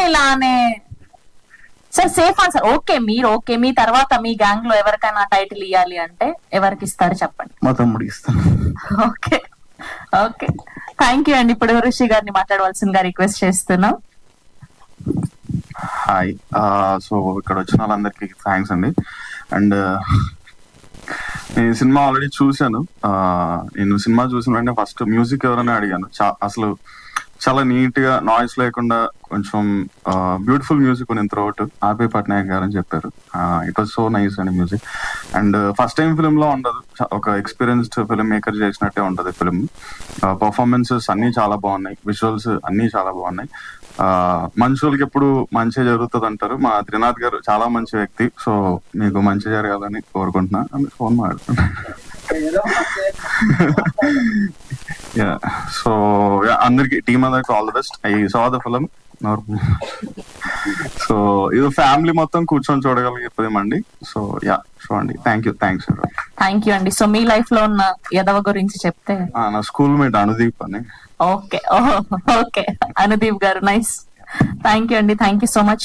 ఇలానే sir safe answer. Okay మీరు okay, మీ తర్వాత మీ గ్యాంగ్ లో ఎవరికైనా టైటిల్ ఇవ్వాలి అంటే ఎవరికి ఇస్తారు చెప్పండి. మా తమ్ముడికి ఇస్తాను. ఓకే ఓకే, థ్యాంక్ యూ అండి. ఇప్పుడు ఋషి గారిని మాట్లాడవలసిందిగా రిక్వెస్ట్ చేస్తున్నాం. హాయ్, సో ఇక్కడ వచ్చిన వాళ్ళందరికీ థ్యాంక్స్ అండి. అండ్ నేను సినిమా ఆల్రెడీ చూశాను. నేను సినిమా చూసిన వెంటనే ఫస్ట్ మ్యూజిక్ ఎవరైనా అడిగాను. అసలు చాలా నీట్ గా నాయిస్ లేకుండా కొంచెం బ్యూటిఫుల్ మ్యూజిక్ ఉంది త్రూఅవుట్. ఆర్పి పట్నాయక్ గారు అని చెప్పారు. ఇట్ వాజ్ సో నైస్ అండి music. And first time film లో ఉండదు, ఒక ఎక్స్పీరియన్స్డ్ ఫిల్మ్ మేకర్ చేసినట్టే ఉంటది ఫిల్మ్. పర్ఫార్మెన్సెస్ అన్ని చాలా బాగున్నాయి, విజువల్స్ అన్ని చాలా బాగున్నాయి. మనుషులకి ఎప్పుడు మంచి జరుగుతుంది అంటారు. మా త్రినాథ్ గారు చాలా మంచి వ్యక్తి. సో మీకు మంచి జరగాలని కోరుకుంటున్నా. ఫోన్ మాట్లాడుతున్నా. సో అందరికి టీమ్ అందరికి all the best. I saw the film. So ఇది ఫ్యామిలీ మొత్తం కూర్చొని చూడగలిగే ఫిల్మ్ అండి. సో యా చూడండి. Thank you. థ్యాంక్స్ అండి. సో మీ లైఫ్ లో ఉన్న యదవ గురించి చెప్తే. నా స్కూల్ మేట్ అనుదీప్ అని. ఓకే ఓకే అనుదీప్ గారు, నైస్. థ్యాంక్ యూ అండి. Thank you so much.